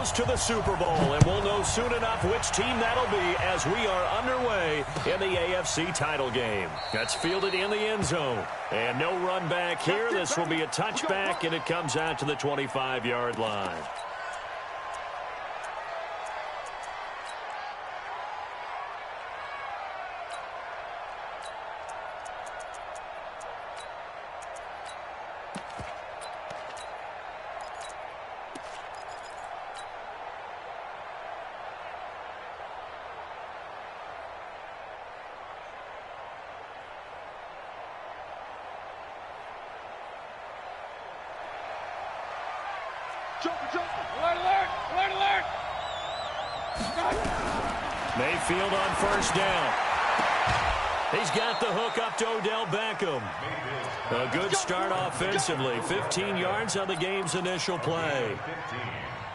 goes to the Super Bowl, and we'll know soon enough which team that'll be as we are underway in the AFC title game. That's fielded in the end zone. And no run back here. This will be a touchback, and it comes out to the 25-yard line. Mayfield on first down. He's got the hook up to Odell Beckham. A good start offensively. 15 yards on the game's initial play.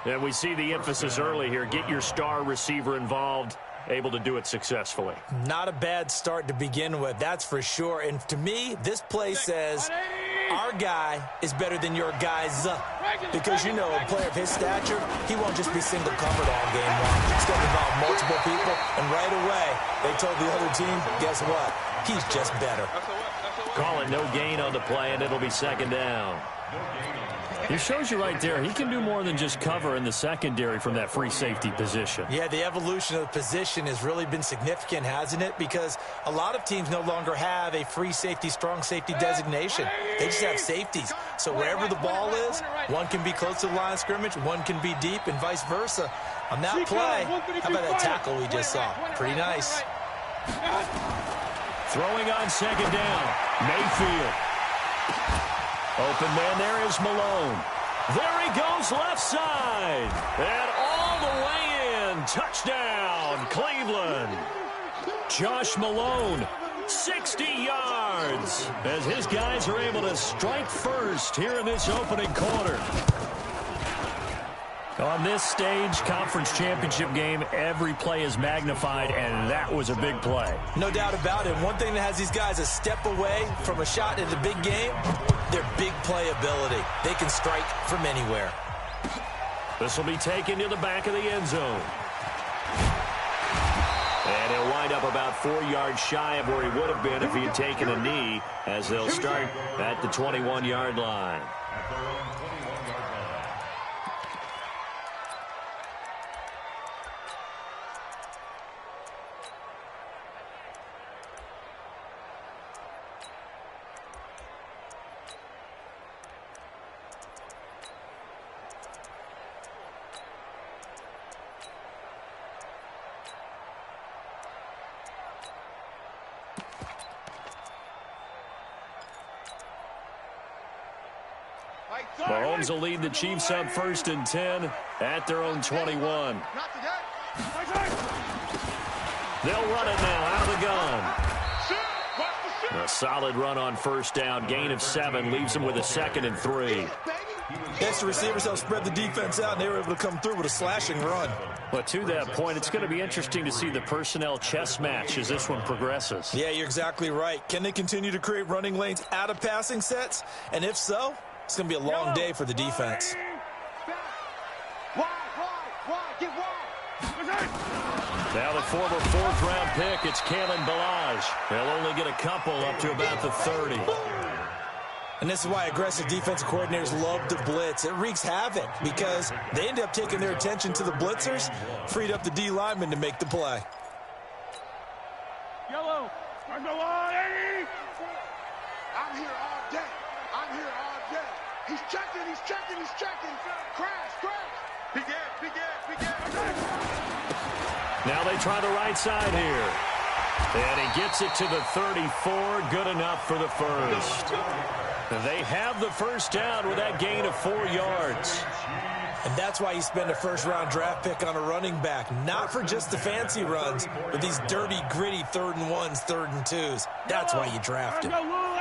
And we see the emphasis early here. Get your star receiver involved. Able to do it successfully. Not a bad start to begin with, that's for sure. And to me, this play says our guy is better than your guys. Because, you know, a player of his stature, he won't just be single covered all game long. It's going to involve multiple people. And right away, they told the other team, guess what? He's just better. Call it no gain on the play, and it'll be second down. He shows you right there, he can do more than just cover in the secondary from that free safety position. Yeah, the evolution of the position has really been significant, hasn't it? Because a lot of teams no longer have a free safety, strong safety designation. They just have safeties. So wherever the ball is, one can be close to the line of scrimmage, one can be deep, and vice versa. On that play, how about that tackle we just saw? Pretty nice. Throwing on second down, Mayfield. Open man there is Malone. There he goes left side. And all the way in. Touchdown, Cleveland. Josh Malone, 60 yards. As his guys are able to strike first here in this opening quarter. On this stage, conference championship game, every play is magnified, and that was a big play. No doubt about it. One thing that has these guys a step away from a shot in the big game, their big play ability. They can strike from anywhere. This will be taken to the back of the end zone. And he'll wind up about 4 yards shy of where he would have been if he had taken a knee, as they'll start at the 21-yard line. Mahomes will lead the Chiefs up 1st and 10 at their own 21. They'll run it now out of the gun. A solid run on first down. Gain of 7 leaves them with a 2nd and 3. Extra receivers help spread the defense out, and they were able to come through with a slashing run. But to that point, it's going to be interesting to see the personnel chess match as this one progresses. Yeah, you're exactly right. Can they continue to create running lanes out of passing sets? And if so, it's going to be a long day for the defense. Now the former 4th-round pick, it's Kalen Ballage. They'll only get a couple up to about the 30. And this is why aggressive defensive coordinators love to blitz. It wreaks havoc because they end up taking their attention to the blitzers, freed up the D lineman to make the play. Yellow, on the line. I'm here all day. I'm here all day. He's checking, he's checking, he's checking. Crash, crash. Begin. Now they try the right side here. And he gets it to the 34. Good enough for the first. And they have the first down with that gain of 4 yards. And that's why you spend a first-round draft pick on a running back. Not for just the fancy runs, but these dirty, gritty 3rd and 1s, 3rd and 2s. That's why you draft him.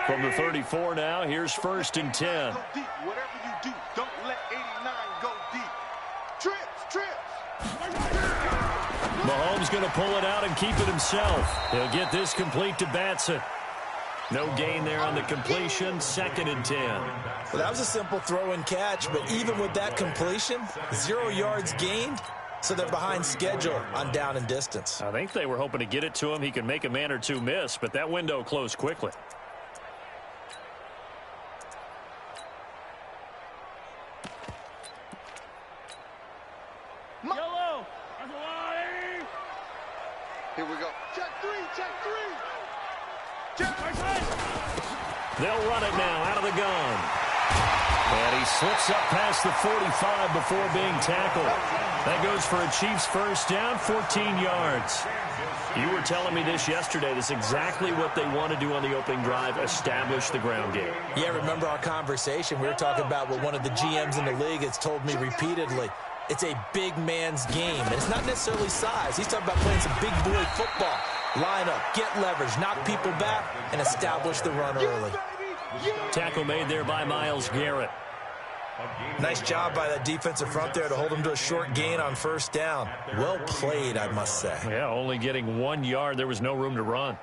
From the 34 now, here's 1st and 10. Go deep. Whatever you do, don't let 89 go deep. Trips. Mahomes going to pull it out and keep it himself. He'll get this complete to Batson. No gain there on the completion, 2nd and 10. Well, that was a simple throw and catch, but even with that completion, 0 yards gained, so they're behind schedule on down and distance. I think they were hoping to get it to him. He could make a man or two miss, but that window closed quickly. Yellow. Here we go. Check three. Check. They'll run it now out of the gun. And he slips up past the 45 before being tackled. That goes for a Chiefs first down, 14 yards. You were telling me this yesterday. This is exactly what they want to do on the opening drive, establish the ground game. Yeah, remember our conversation? We were talking about what one of the GMs in the league has told me repeatedly. It's a big man's game, and it's not necessarily size. He's talking about playing some big boy football. Line up, get leverage, knock people back, and establish the run early. Tackle made there by Myles Garrett. Nice job by that defensive front there to hold him to a short gain on first down. Well played, I must say. Yeah, only getting 1 yard. There was no room to run.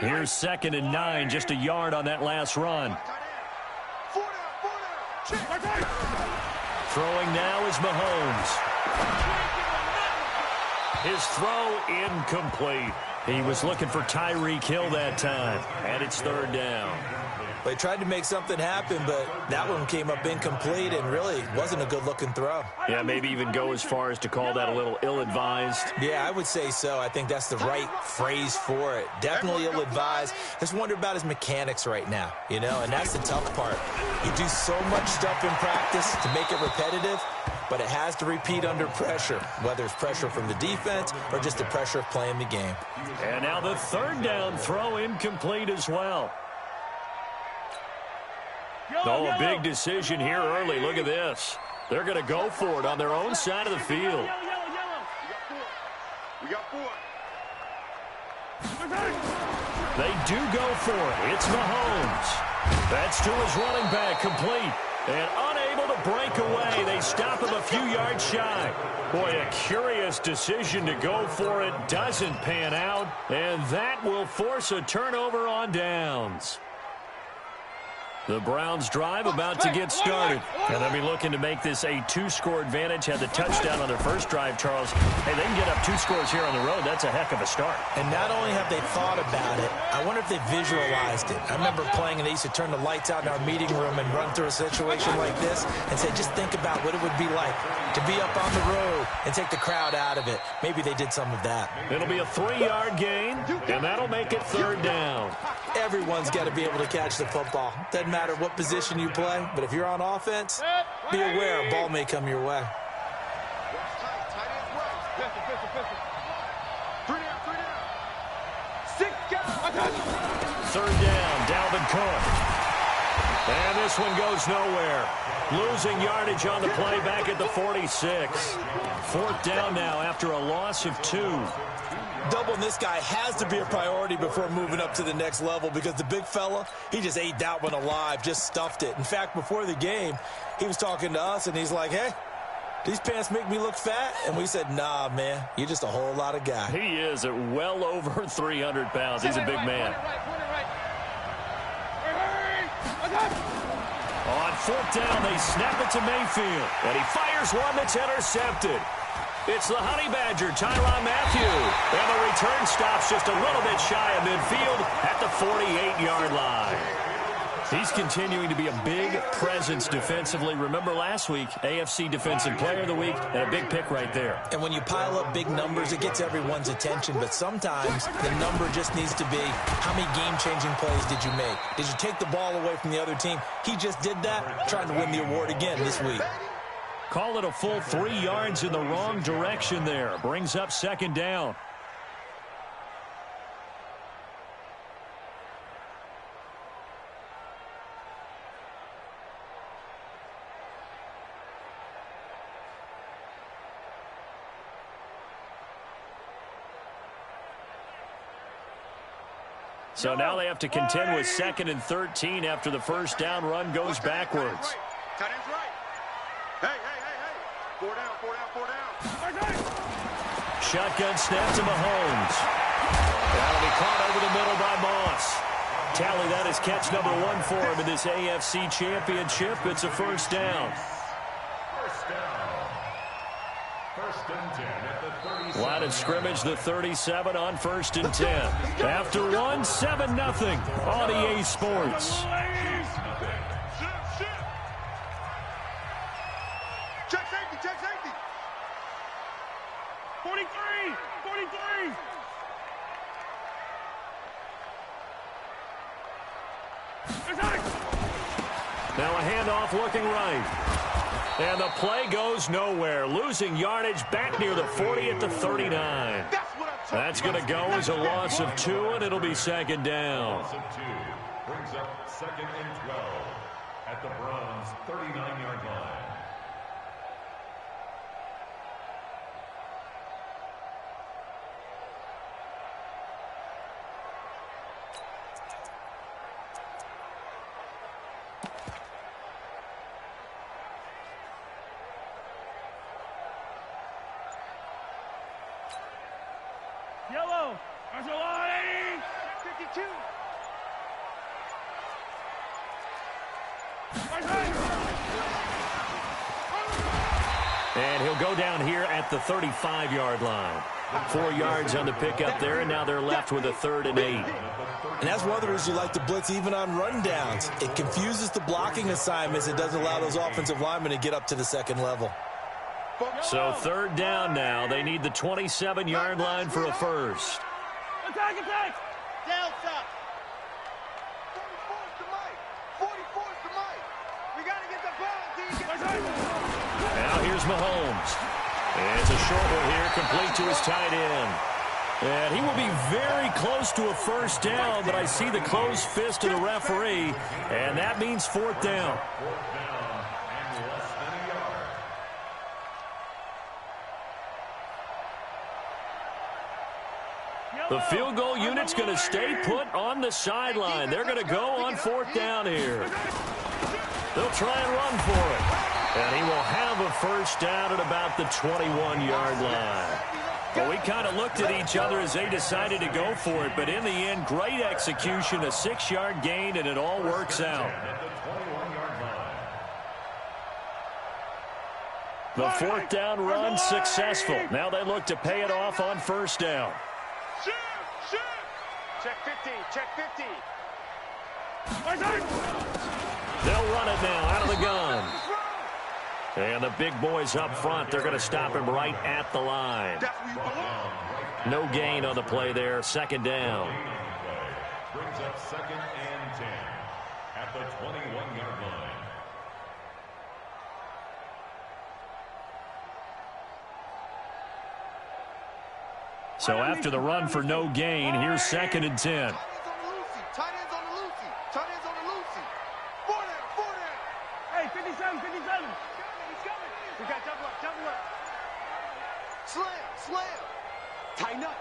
Here's 2nd and 9, just a yard on that last run. Throwing now is Mahomes. His throw incomplete. He was looking for Tyreek Hill that time, and it's 3rd down. They tried to make something happen, but that one came up incomplete and really wasn't a good-looking throw. Yeah, maybe even go as far as to call that a little ill-advised. Yeah, I would say so. I think that's the right phrase for it. Definitely ill-advised. Just wonder about his mechanics right now, you know, and that's the tough part. You do so much stuff in practice to make it repetitive, but it has to repeat under pressure, whether it's pressure from the defense or just the pressure of playing the game. And now the 3rd down throw incomplete as well. Oh, a big decision here early. Look at this. They're going to go for it on their own side of the field. We got 4. They do go for it. It's Mahomes. That's to his running back, complete. And unable to break away. They stop him a few yards shy. Boy, a curious decision to go for it. Doesn't pan out. And that will force a turnover on downs. The Browns drive about to get started. And they'll be looking to make this a 2-score advantage. Had the touchdown on their first drive, Charles. Hey, they can get up 2 scores here on the road. That's a heck of a start. And not only have they thought about it, I wonder if they visualized it. I remember playing and they used to turn the lights out in our meeting room and run through a situation like this and say, just think about what it would be like to be up on the road and take the crowd out of it. Maybe they did some of that. It'll be a 3-yard gain, and that'll make it 3rd down. Everyone's got to be able to catch the football. Doesn't matter what position you play, but if you're on offense, be aware a ball may come your way. Third down, Dalvin Cook. And this one goes nowhere. Losing yardage on the play back at the 46. 4th down now after a loss of 2. Doubling this guy has to be a priority before moving up to the next level because the big fella, he just ate that one alive, just stuffed it. In fact, before the game, he was talking to us, and he's like, hey, these pants make me look fat? And we said, nah, man, you're just a whole lot of guy. He is at well over 300 pounds. He's a big man. On 4th down, they snap it to Mayfield. And he fires one that's intercepted. It's the Honey Badger, Tyrann Mathieu. And the return stops just a little bit shy of midfield at the 48-yard line. He's continuing to be a big presence defensively. Remember last week, AFC Defensive Player of the Week, and a big pick right there. And when you pile up big numbers, it gets everyone's attention. But sometimes the number just needs to be, how many game-changing plays did you make? Did you take the ball away from the other team? He just did that, trying to win the award again this week. Call it a full 3 yards in the wrong direction there. Brings up 2nd down. So now they have to contend with 2nd and 13 after the first down run goes backwards. Tight end's right. Hey. 4 down, 4 down, 4 down. Shotgun snap to Mahomes. That'll be caught over the middle by Moss. Tally, that is catch number 1 for him in this AFC Championship. It's a first down. First and 10 at the 37. Line of scrimmage, the 37 on 1st and 10. After 1, 7-0 on EA Sports. Check safety. 43. Now a handoff looking right. And the play goes nowhere. Losing yardage back near the 40 at the 39. That's going to go as a loss of 2, and it'll be second down. Loss of 2 brings up 2nd and 12 at the Browns' 39-yard line. Yellow. There's a line. 52. And he'll go down here at the 35-yard line. 4 yards on the pickup there, and now they're left with a 3rd and 8. And that's one of the reasons you like to blitz even on run downs. It confuses the blocking assignments. It doesn't allow those offensive linemen to get up to the second level. So 3rd down now. They need the 27-yard line for a first. Attack. Down south. 44's the mic. We got to get the ball, D. Now here's Mahomes. It's a short one here, complete to his tight end. And he will be very close to a first down, but I see the closed fist of the referee, and that means 4th down. 4th down and less than a yard. The field goal unit's going to stay put on the sideline. They're going to go on 4th down here. They'll try and run for it. And he will have a first down at about the 21-yard line. Well, we kind of looked at each other as they decided to go for it, but in the end, great execution, a 6-yard gain, and it all works out. The 4th down run successful. Now they look to pay it off on first down. Check 50. They'll run it now out of the gun. And the big boys up front, they're going to stop him right at the line. No gain on the play there, 2nd down. Brings up 2nd and 10 at the 21-yard line. So after the run for no gain, here's 2nd and 10. Tight ends on the loosey. 4 down. Hey, 57. He's coming. We got double up. Slam. Tighten up.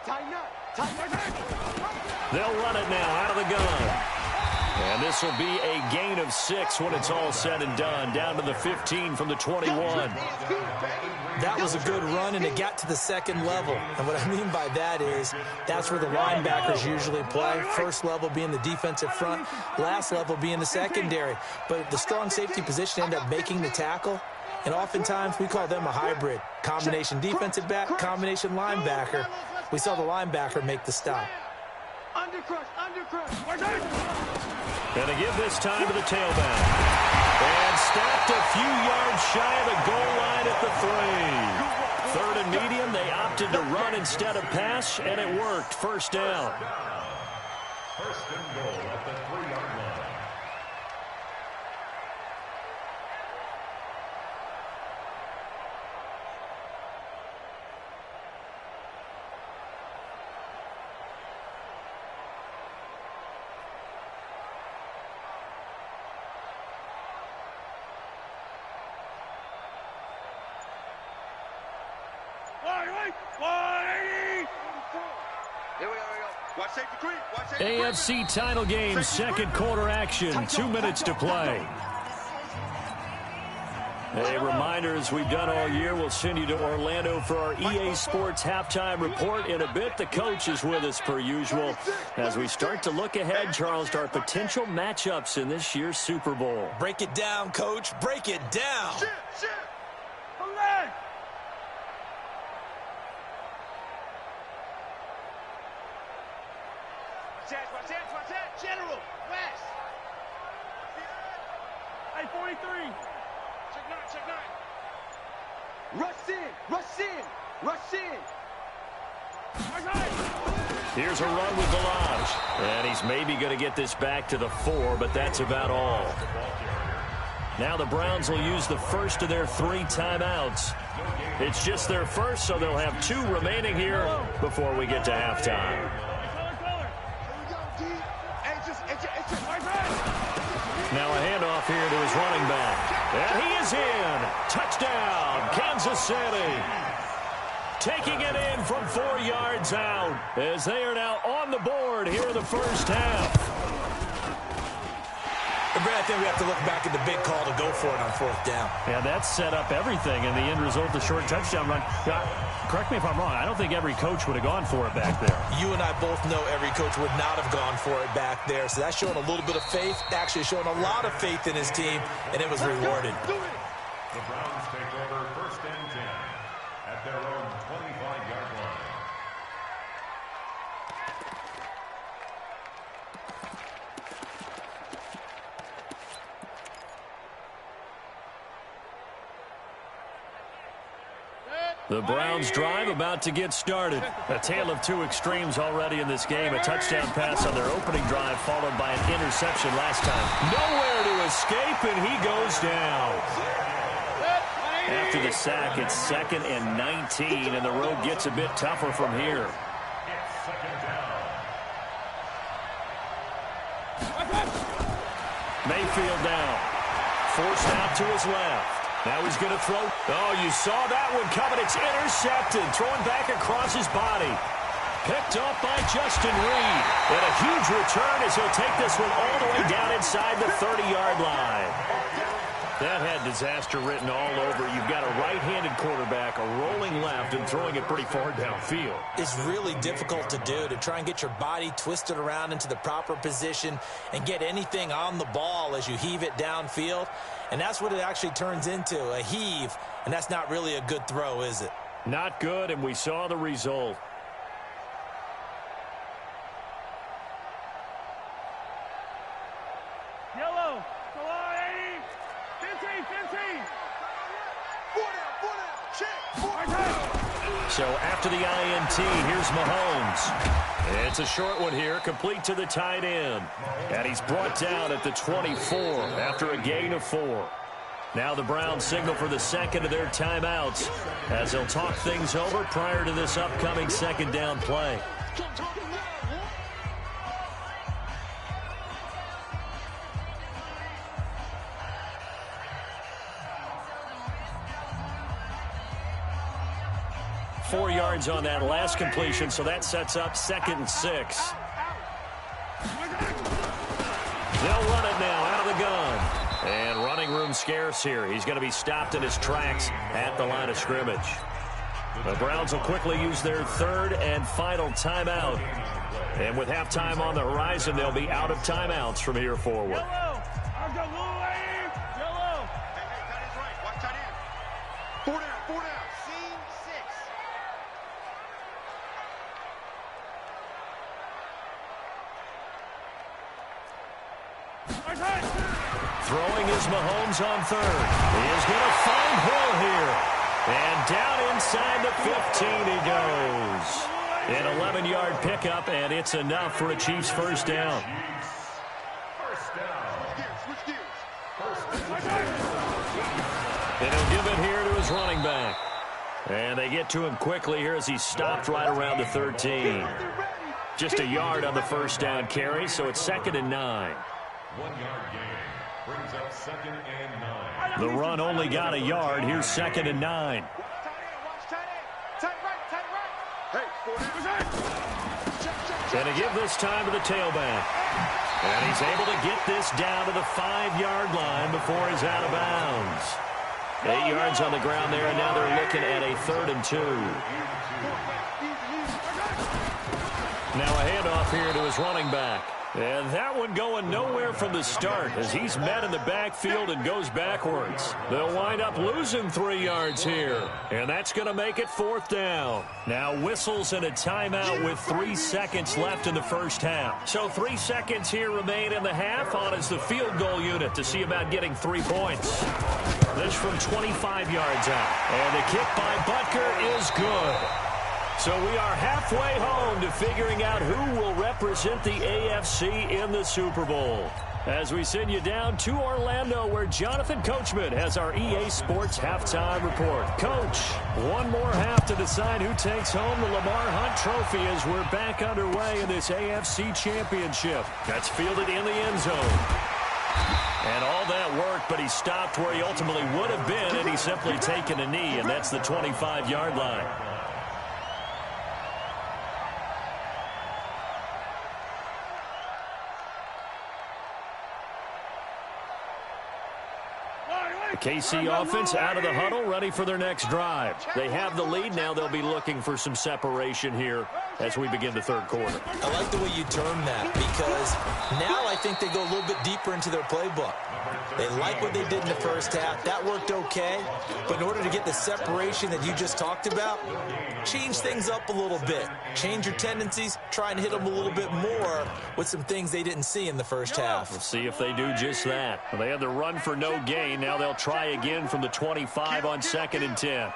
They'll run it now out of the gun. And this will be a gain of 6 when it's all said and done. Down to the 15 from the 21. That was a good run, and it got to the second level. And what I mean by that is that's where the linebackers usually play. First level being the defensive front, last level being the secondary. But the strong safety position ended up making the tackle. And oftentimes we call them a hybrid. Combination defensive back, combination linebacker. We saw the linebacker make the stop. Undercrush. Going to give this time to the tailback. And stopped a few yards shy of the goal line at the 3. 3rd and medium, they opted to run instead of pass, and it worked. First down. First and goal at the 3-yard line. AFC title game, second quarter action, 2 minutes to play. A reminder, as we've done all year, we'll send you to Orlando for our EA Sports halftime report. In a bit, the coach is with us per usual as we start to look ahead, Charles, to our potential matchups in this year's Super Bowl. Break it down, Coach. Break it down. General, West. Hey, 43. Check nine. Rush in. Here's a run with Balaj. And he's maybe going to get this back to the 4, but that's about all. Now the Browns will use the first of their 3 timeouts. It's just their first, so they'll have 2 remaining here before we get to halftime. Now a handoff here to his running back. And he is in. Touchdown, Kansas City. Taking it in from 4 yards out as they are now on the board here in the first half. I think we have to look back at the big call to go for it on 4th down. Yeah, that set up everything, and the end result, the short touchdown run. Correct me if I'm wrong. I don't think every coach would have gone for it back there. You and I both know every coach would not have gone for it back there. So that's showing a little bit of faith, actually showing a lot of faith in his team, and it was rewarded. The Browns take over 1st and 10 at their own 25-yard line. The Browns drive about to get started. A tale of 2 extremes already in this game. A touchdown pass on their opening drive followed by an interception last time. Nowhere to escape, and he goes down. After the sack, it's 2nd and 19, and the road gets a bit tougher from here. It's 2nd down. Mayfield down. Forced out to his left. Now he's going to throw. Oh, you saw that one coming. It's intercepted. Throwing back across his body. Picked up by Justin Reed. And a huge return as he'll take this one all the way down inside the 30-yard line. That had disaster written all over. You've got a right-handed quarterback, a rolling left, and throwing it pretty far downfield. It's really difficult to do, to try and get your body twisted around into the proper position and get anything on the ball as you heave it downfield. And that's what it actually turns into, a heave. And that's not really a good throw, is it? Not good, and we saw the result. Yellow. Go on, 80. 15. 4 down. Check. So after the INT, here's Mahomes. It's a short one here, complete to the tight end. And he's brought down at the 24 after a gain of 4. Now the Browns signal for the 2nd of their timeouts as they'll talk things over prior to this upcoming 2nd down play. Four yards on that last completion, so that sets up 2nd and 6. They'll run it now out of the gun. And running room scarce here. He's going to be stopped in his tracks at the line of scrimmage. The Browns will quickly use their 3rd and final timeout. And with halftime on the horizon, they'll be out of timeouts from here forward. Yellow. I've got Yellow. Hey, tight end's right. Watch tight end. 4 down. Scene 6. Throwing is Mahomes on 3rd. He is going to find Hill here. And down inside the 15 he goes. An 11-yard pickup, and it's enough for a Chiefs first down. And he'll give it here to his running back. And they get to him quickly here as he's stopped right around the 13. Just a yard on the first down carry, so it's 2nd and 9. 1-yard gain brings up 2nd and 9. The run only got a yard. Here's 2nd and 9. And to give this time to the tailback. And he's able to get this down to the 5-yard line before he's out of bounds. 8 yards on the ground there, and now they're looking at a 3rd and 2. Now a handoff here to his running back. And that one going nowhere from the start as he's met in the backfield and goes backwards. They'll wind up losing 3 yards here. And that's going to make it 4th down. Now whistles and a timeout with 3 seconds left in the first half. So 3 seconds here remain in the half on as the field goal unit to see about getting 3 points. This from 25 yards out. And the kick by Butker is good. So we are halfway home to figuring out who will represent the AFC in the Super Bowl. As we send you down to Orlando, where Jonathan Coachman has our EA Sports Halftime Report. Coach, one more half to decide who takes home the Lamar Hunt Trophy as we're back underway in this AFC Championship. That's fielded in the end zone. And all that worked, but he stopped where he ultimately would have been, and he's simply taken a knee, and that's the 25-yard line. KC offense out of the huddle, ready for their next drive. They have the lead. Now they'll be looking for some separation here as we begin the 3rd quarter. I like the way you term that because now I think they go a little bit deeper into their playbook. They like what they did in the first half. That worked okay. But in order to get the separation that you just talked about, change things up a little bit. Change your tendencies. Try and hit them a little bit more with some things they didn't see in the first half. We'll see if they do just that. Well, they had the run for no gain. Now they'll try again from the 25 on 2nd and 10.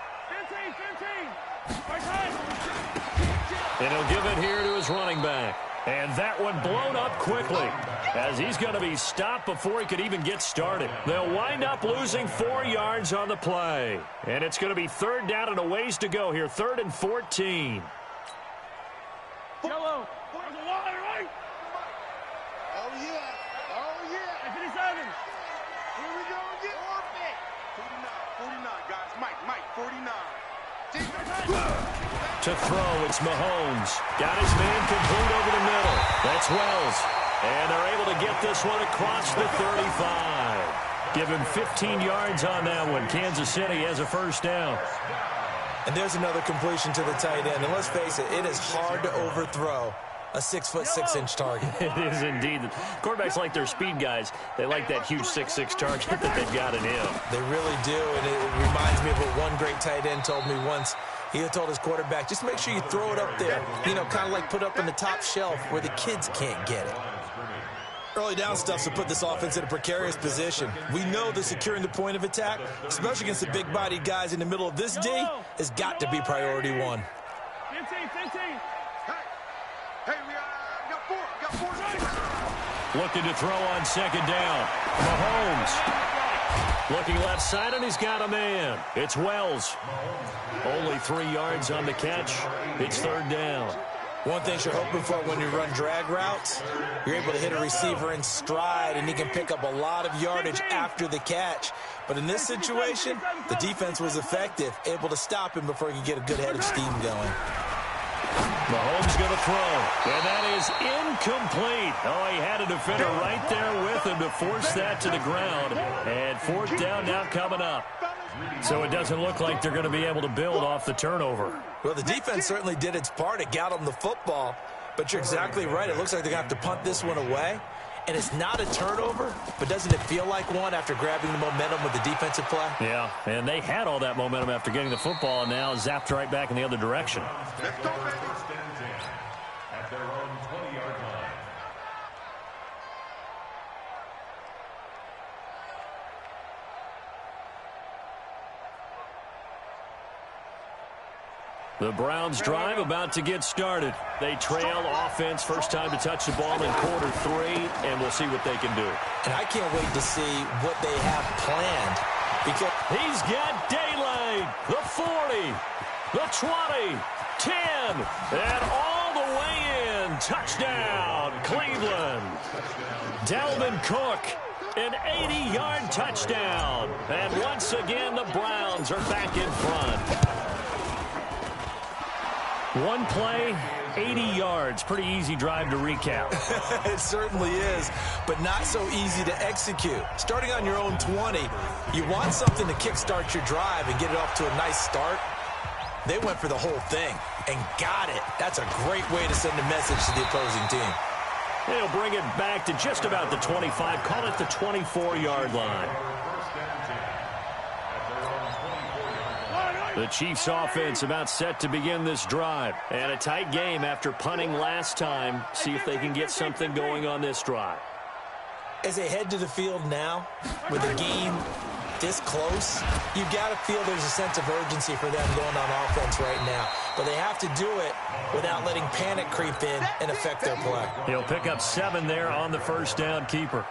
And he'll give it here to his running back. And that one blown up quickly as he's going to be stopped before he could even get started. They'll wind up losing 4 yards on the play. And it's going to be 3rd down and a ways to go here. 3rd and 14. Yellow. There's a wide right. Oh, yeah. Oh, yeah. 57. Here we go again. 49, guys. Mike, 49. To throw, it's Mahomes. Got his man complete over the middle. That's Wells. And they're able to get this one across the 35. Give him 15 yards on that one. Kansas City has a 1st down. And there's another completion to the tight end. And let's face it, it is hard to overthrow a 6'6" target. It is indeed. Quarterbacks like their speed guys. They like that huge 6'6" target that they've got in him. They really do, and it reminds me of what one great tight end told me once. He had told his quarterback, just make sure you throw it up there, you know, kind of like put up in the top shelf where the kids can't get it. Early down stuff to put this offense in a precarious position. We know that securing the point of attack, especially against the big-bodied guys in the middle of this D, has got to be priority 1. 15. Hey, we got four. Looking to throw on 2nd down. Mahomes. Looking left side, and he's got a man. It's Wells. Only 3 yards on the catch. It's 3rd down. One thing you're hoping for when you run drag routes, you're able to hit a receiver in stride, and he can pick up a lot of yardage after the catch. But in this situation, the defense was effective, able to stop him before he could get a good head of steam going. Mahomes going to throw, and that is incomplete. Oh, he had a defender right there with him to force that to the ground. And 4th down now coming up. So it doesn't look like they're going to be able to build off the turnover. Well, the defense certainly did its part. It got them the football. But you're exactly right. It looks like they're going to have to punt this one away. And it's not a turnover, but doesn't it feel like one after grabbing the momentum with the defensive play? Yeah, and they had all that momentum after getting the football, and now zapped right back in the other direction. Let's go, baby. Stands in at their own 20-yard line. The Browns drive about to get started. They trail offense, first time to touch the ball in Q3, and we'll see what they can do. And I can't wait to see what they have planned. Because he's got daylight, the 40, the 20, 10, and all the way in. Touchdown, Cleveland. Dalvin Cook, an 80-yard touchdown. And once again, the Browns are back in front. One play, 80 yards. Pretty easy drive to recap. It certainly is, but not so easy to execute. Starting on your own 20, you want something to kickstart your drive and get it off to a nice start. They went for the whole thing and got it. That's a great way to send a message to the opposing team. They'll bring it back to just about the 25. Call it the 24-yard line. The Chiefs offense about set to begin this drive. And a tight game after punting last time. See if they can get something going on this drive. As they head to the field now, with the game this close, you got to feel there's a sense of urgency for them going on offense right now. But they have to do it without letting panic creep in and affect their play. He'll pick up 7 there on the first down keeper.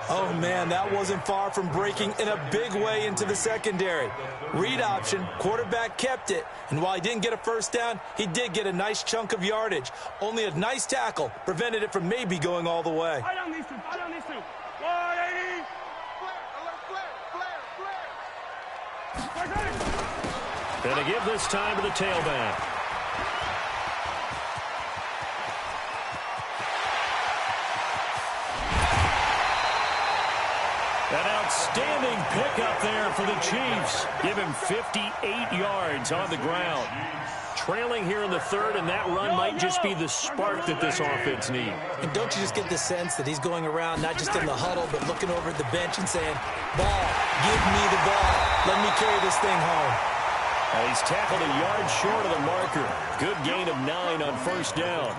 Oh, man, that wasn't far from breaking in a big way into the secondary. Read option, quarterback kept it, and while he didn't get a first down, he did get a nice chunk of yardage. Only a nice tackle prevented it from maybe going all the way. I don't need to. 180. Flare. And to give this time to the tailback. An outstanding pickup there for the Chiefs. Give him 58 yards on the ground. Trailing here in the third, and that run might just be the spark that this offense needs. And don't you just get the sense that he's going around not just in the huddle, but looking over at the bench and saying, ball, give me the ball. Let me carry this thing home. He's tackled a yard short of the marker. Good gain of 9 on first down.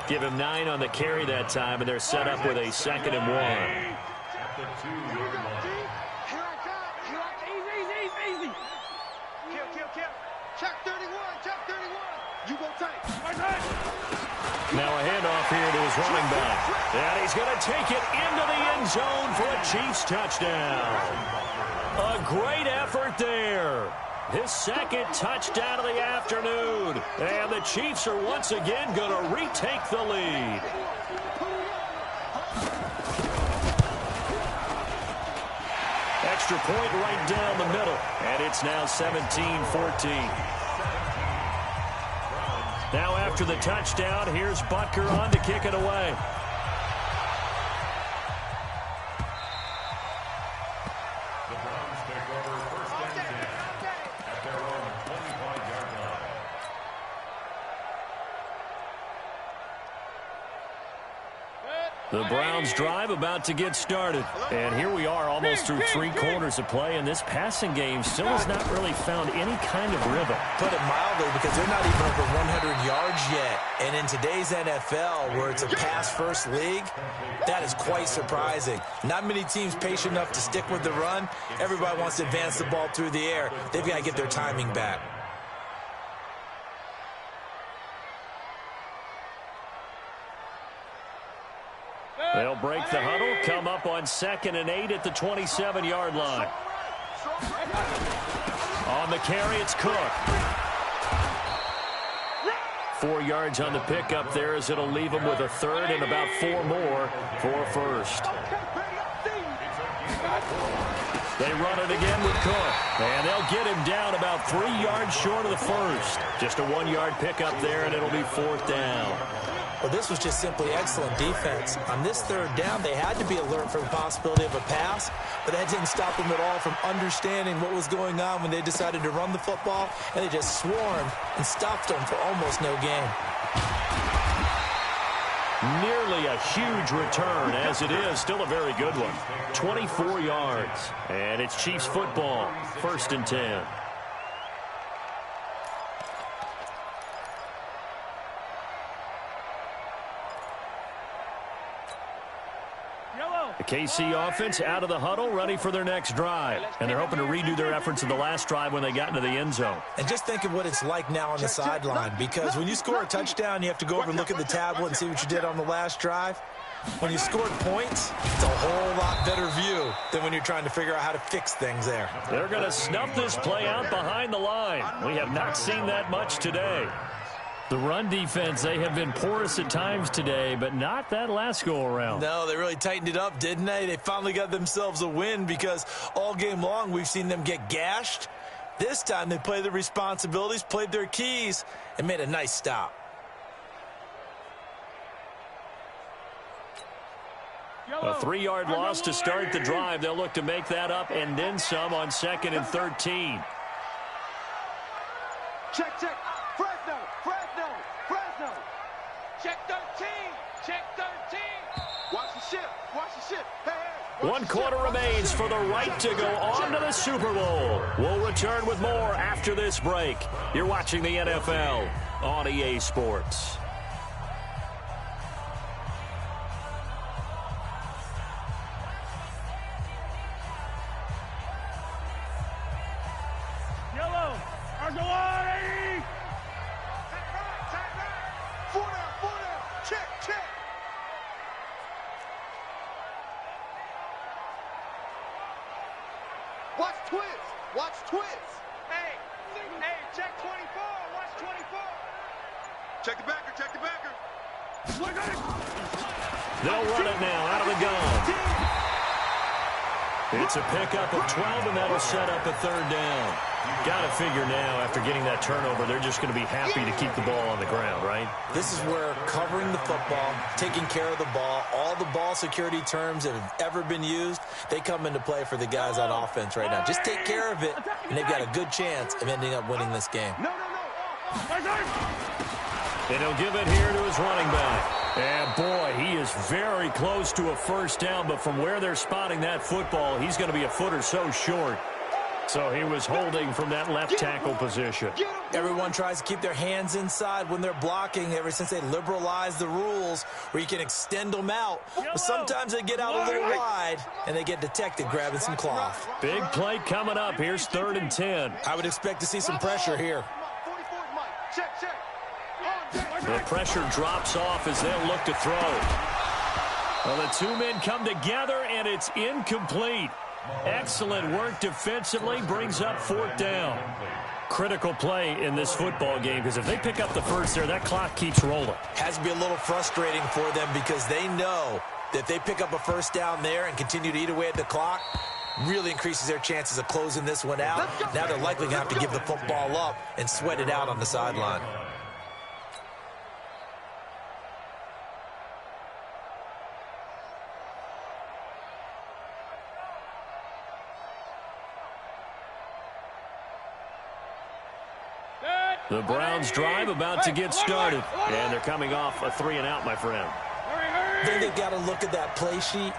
Give him 9 on the carry that time, and they're set up with a 2nd and 1. Easy. Kill. Check 31. You go tight. Now a handoff here to his running back. And he's going to take it into the end zone for a Chiefs touchdown. A great effort there. His 2nd touchdown of the afternoon. And the Chiefs are once again going to retake the lead. Extra point right down the middle. And it's now 17-14. Now after the touchdown, here's Butker on to kick it away. The Browns take over first and 10 at their own 25-yard line. The Browns drive about to get started. And here we are almost through 3 quarters of play, and this passing game still has not really found any kind of rhythm. Put it mildly, because they're not even over 100 yards yet. And in today's NFL, where it's a pass-first league, that is quite surprising. Not many teams patient enough to stick with the run. Everybody wants to advance the ball through the air. They've got to get their timing back. They'll break the huddle, come up on 2nd and 8 at the 27-yard line. On the carry, it's Cook. 4 yards on the pickup there, as it'll leave him with a 3rd and about 4 more for a first. They run it again with Cook, and they'll get him down about 3 yards short of the first. Just a 1-yard pickup there, and it'll be 4th down. Well, this was just simply excellent defense. On this 3rd down, they had to be alert for the possibility of a pass, but that didn't stop them at all from understanding what was going on when they decided to run the football, and they just swarmed and stopped them for almost no gain. Nearly a huge return, as it is still a very good one. 24 yards, and it's Chiefs football, 1st and 10. The KC offense out of the huddle, ready for their next drive. And they're hoping to redo their efforts of the last drive when they got into the end zone. And just think of what it's like now on the sideline, because when you score a touchdown, you have to go over and look at the tablet and see what you did on the last drive. When you scored points, it's a whole lot better view than when you're trying to figure out how to fix things there. They're going to snuff this play out behind the line. We have not seen that much today. The run defense, they have been porous at times today, but not that last go-around. No, they really tightened it up, didn't they? They finally got themselves a win, because all game long we've seen them get gashed. This time they played their responsibilities, played their keys, and made a nice stop. A 3-yard loss to start the drive. They'll look to make that up and then some on 2nd and 13. Check. Fresno. Check 13. Watch the ship. Hey. One quarter remains for the right to go on to the Super Bowl. We'll return with more after this break. You're watching the NFL on EA Sports. Yellow. Argolani. Four down. Check. Watch twist. Hey, check 24. Watch 24. Check the backer. They'll run it now out of the gun. It's a pickup of 12, and that'll set up a 3rd down. Got to figure now, after getting that turnover, they're just going to be happy to keep the ball on the ground, right? This is where covering the football, taking care of the ball, all the ball security terms that have ever been used, they come into play for the guys on offense right now. Just take care of it, and they've got a good chance of ending up winning this game. No. And he'll give it here to his running back. And, boy, he is very close to a 1st down, but from where they're spotting that football, he's going to be a foot or so short. So he was holding from that left tackle position. Everyone tries to keep their hands inside when they're blocking ever since they liberalized the rules where you can extend them out. But sometimes they get out a little wide, and they get detected grabbing some cloth. Big play coming up. Here's 3rd and 10. I would expect to see some pressure here. Check. The pressure drops off as they'll look to throw. Well, the 2 men come together, and it's incomplete. Excellent work defensively, brings up 4th down. Critical play in this football game, because if they pick up the 1st there, that clock keeps rolling. Has to be a little frustrating for them because they know that if they pick up a 1st down there and continue to eat away at the clock, really increases their chances of closing this one out. Now they're likely going to have to give the football up and sweat it out on the sideline. The Browns drive about to get started, and they're coming off a 3-and-out, my friend. Then they've got to look at that play sheet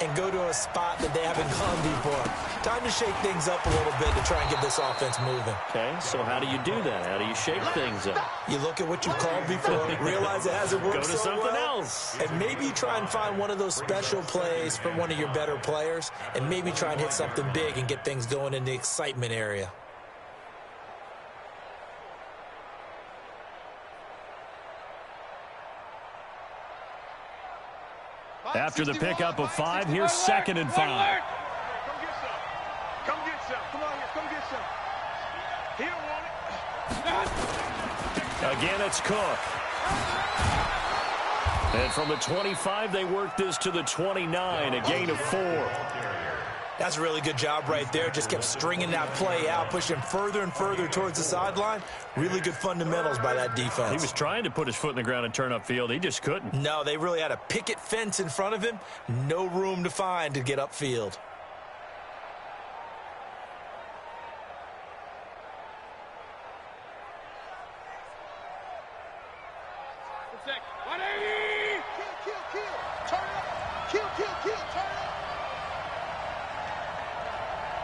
and go to a spot that they haven't gone before. Time to shake things up a little bit to try and get this offense moving. Okay, so how do you do that? How do you shake things up? You look at what you called before, realize it hasn't worked Go to so something well, else. and maybe you try and find one of those special plays from one of your better players, and maybe try and hit something big and get things going in the excitement area. After the pickup of 5, here's 2nd and 5. Come get some. Come on here. Come get some. He don't want it. Again, it's Cook. And from the 25, they work this to the 29, a gain of 4. That's a really good job right there. Just kept stringing that play out, pushing further and further towards the sideline. Really good fundamentals by that defense. He was trying to put his foot in the ground and turn upfield. He just couldn't. No, they really had a picket fence in front of him. No room to find to get upfield. Kill. Turn up. Kill. Turn up.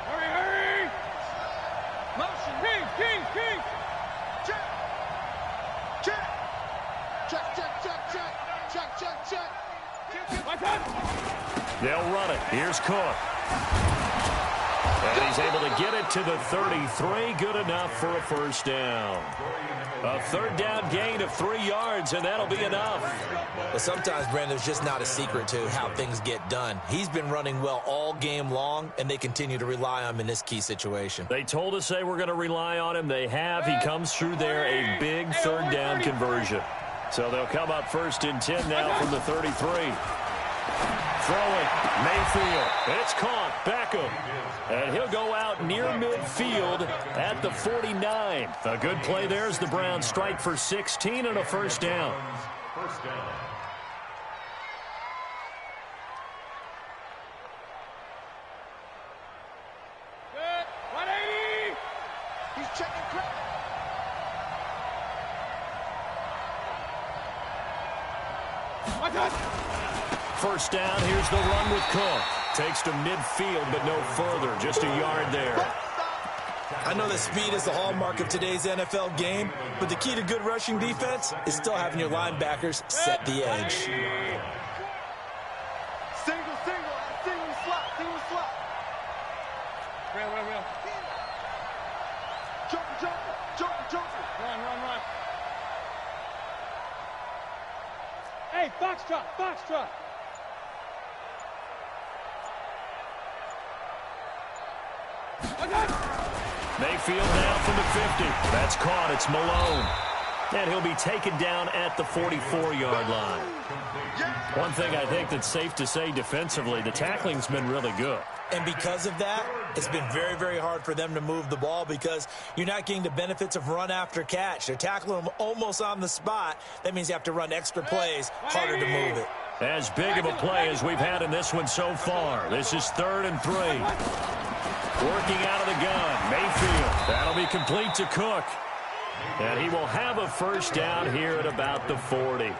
Hurry. Motion. King. Check. They'll run it. Here's Cook. And he's able to get it to the 33. Good enough for a 1st down. A 3rd down gain of 3 yards, and that'll be enough. But sometimes, Brandon, there's just not a secret to how things get done. He's been running well all game long, and they continue to rely on him in this key situation. They told us they were going to rely on him. They have. He comes through there, a big 3rd down conversion. So they'll come up 1st and 10 now from the 33. Throwing, Mayfield. It's caught. Beckham. And he'll go out near midfield at the 49. A good play there as the Browns strike for 16 and a 1st down. checking crack. First down, here's the run with Cook. Takes to midfield, but no further. Just a yard there. I know that speed is the hallmark of today's NFL game, but the key to good rushing defense is still having your linebackers set the edge. Single slot. Real. Joker. Run. Hey, foxtrot. Mayfield down from the 50. That's caught. It's Malone. And he'll be taken down at the 44-yard line. One thing I think that's safe to say defensively, the tackling's been really good. And because of that, it's been very, very hard for them to move the ball because you're not getting the benefits of run after catch. They're tackling them almost on the spot. That means you have to run extra plays, harder to move it. As big of a play as we've had in this one so far. This is 3rd and 3. Working out of the gun, Mayfield. That'll be complete to Cook. And he will have a first down here at about the 40.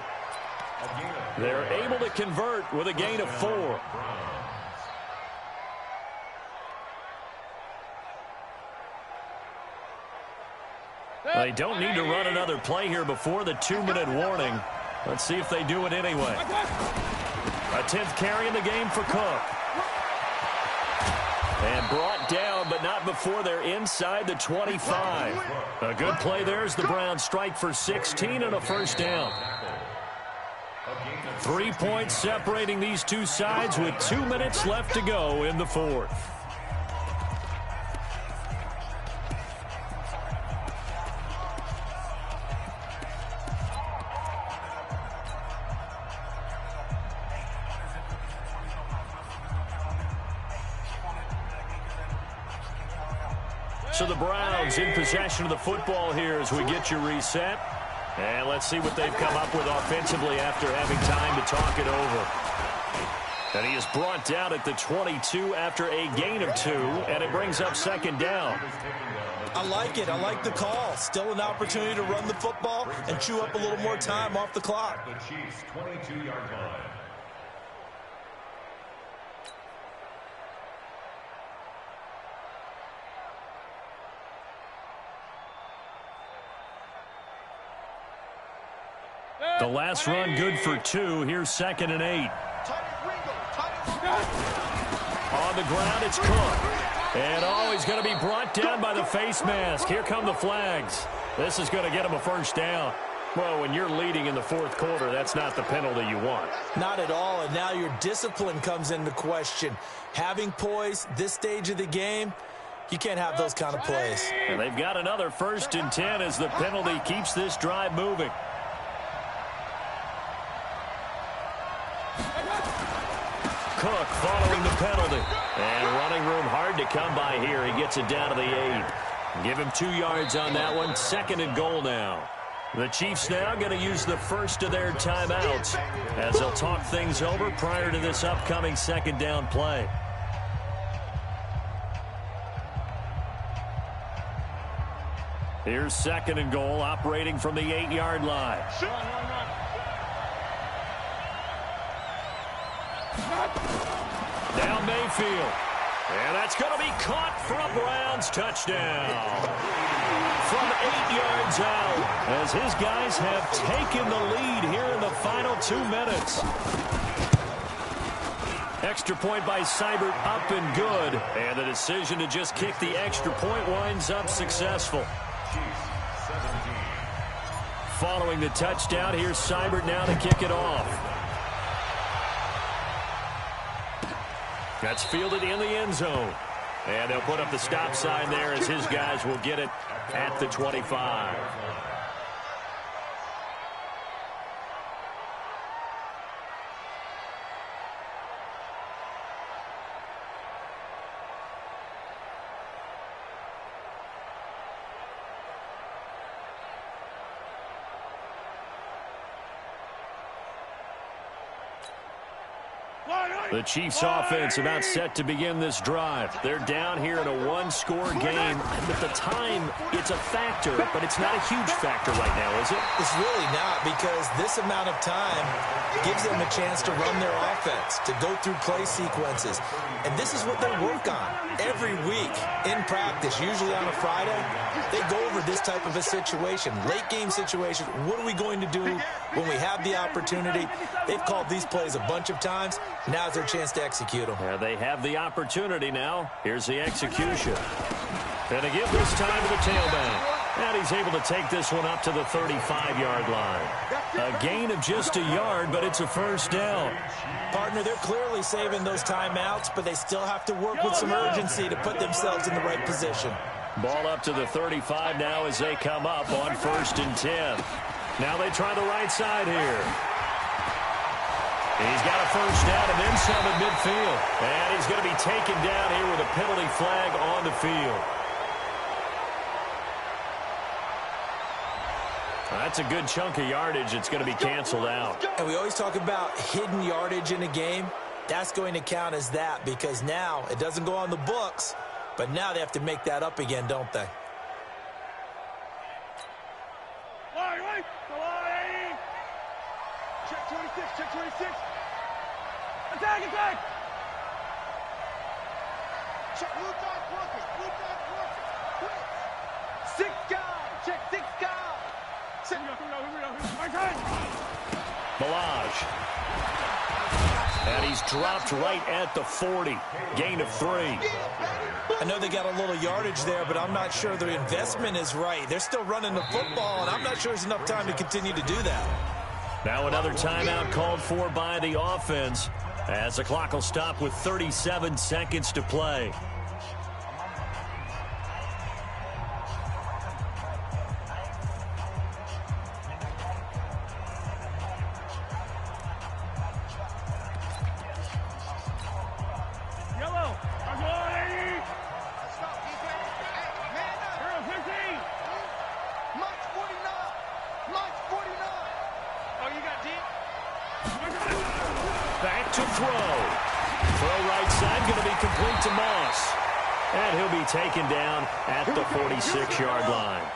They're able to convert with a gain of 4. They don't need to run another play here before the 2-minute warning. Let's see if they do it anyway. A 10th carry in the game for Cook. And brought down, but not before they're inside the 25. A good play there as the Browns strike for 16 and a first down. 3 points separating these two sides with 2 minutes left to go in the 4th. So the Browns in possession of the football here as we get you reset. And let's see what they've come up with offensively after having time to talk it over. And he is brought down at the 22 after a gain of 2, and it brings up 2nd down. I like it. I like the call. Still an opportunity to run the football and chew up a little more time off the clock. The Chiefs' 22-yard line. The last run good for 2. Here's 2nd and 8. On the ground, it's Cook. And he's going to be brought down by the face mask. Here come the flags. This is going to get him a first down. Well, when you're leading in the 4th quarter, that's not the penalty you want. Not at all, and now your discipline comes into question. Having poise this stage of the game, you can't have those kind of plays. And they've got another 1st and 10 as the penalty keeps this drive moving. Cook following the penalty. And running room hard to come by here. He gets it down to the 8. Give him 2 yards on that one. 2nd and goal now. The Chiefs now going to use the first of their timeouts as they'll talk things over prior to this upcoming 2nd down play. Here's 2nd and goal, operating from the 8-yard line. Down Mayfield. And that's going to be caught for a Browns touchdown. From 8 yards out, as his guys have taken the lead here in the final 2 minutes. Extra point by Seibert, up and good. And the decision to just kick the extra point winds up successful. Following the touchdown, here's Seibert now to kick it off. That's fielded in the end zone. And they'll put up the stop sign there as his guys will get it at the 25. The Chiefs offense about set to begin this drive. They're down here in a one-score game. At the time, it's a factor, but it's not a huge factor right now, is it? It's really not, because this amount of time gives them a chance to run their offense, to go through play sequences. And this is what they work on every week in practice, usually on a Friday. They go over this type of a situation, late-game situation. What are we going to do when we have the opportunity? They've called these plays a bunch of times. Now's their chance to execute them. Yeah, they have the opportunity now. Here's the execution. And to give this time to the tailback. And he's able to take this one up to the 35-yard line. A gain of just a yard, but it's a first down. Partner, they're clearly saving those timeouts, but they still have to work with some urgency to put themselves in the right position. Ball up to the 35 now as they come up on 1st and 10. Now they try the right side here. He's got a first down and then some at midfield. And he's going to be taken down here with a penalty flag on the field. That's a good chunk of yardage. It's going to be canceled out. And we always talk about hidden yardage in a game. That's going to count as that, because now it doesn't go on the books, but now they have to make that up again, don't they? Check 26, check 26. Attack! Check blue dot workers, quick. 6 guys, check 6 guys. Milage. And he's dropped right at the 40. Gain of 3. I know they got a little yardage there, but I'm not sure their investment is right. They're still running the football, and I'm not sure there's enough time to continue to do that. Now another timeout called for by the offense, as the clock will stop with 37 seconds to play. Back to throw. Throw right side, going to be complete to Moss. And he'll be taken down at the 46-yard line.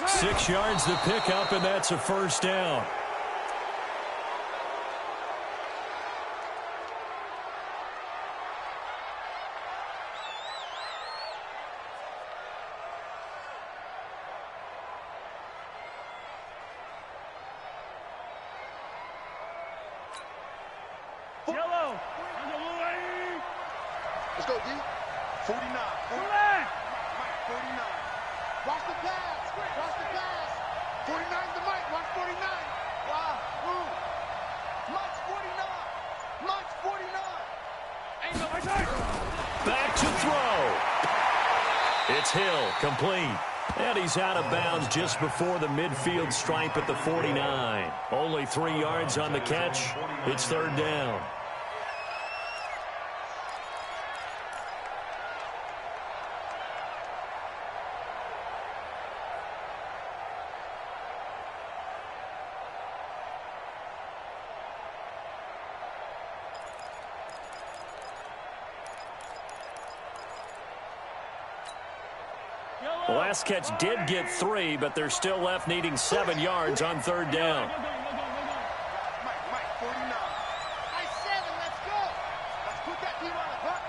6 yards the pickup, and that's a first down. Yellow. Let's go, D. 49. 49. Watch the pass. 49 to Mike. Watch 49. Wow. Mike's 49. Mike's 49. Ain't no time. Back to throw. It's Hill, complete. And he's out of bounds just before the midfield stripe at the 49. Only 3 yards on the catch. It's third down. The last catch did get 3, but they're still left needing 7 yards on third down. Mike, 49. Nice 7, let's go. Let's put that team on the hook.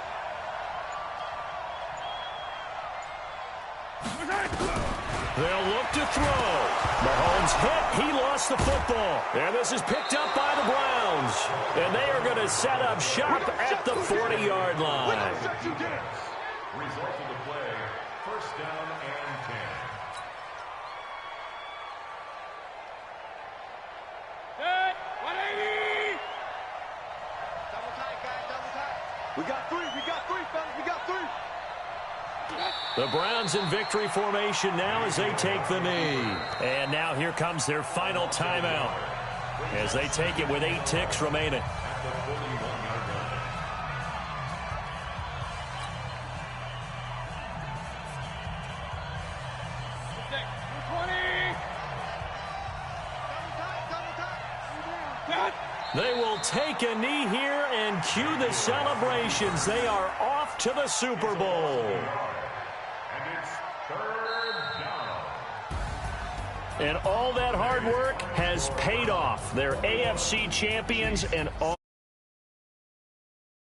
They'll look to throw. Mahomes hit. He lost the football. And this is picked up by the Browns. And they are going to set up shop at the 40-yard line. Result of the play, first down and 10. Good. 180. Double tight, guys, double tight. We got 3, fellas, we got 3. The Browns in victory formation now as they take the knee. And now here comes their final timeout as they take it with 8 ticks remaining. They will will take a knee here and cue the celebrations. They are off to the Super Bowl. And it's third down. And all that hard work has paid off. They're AFC champions and all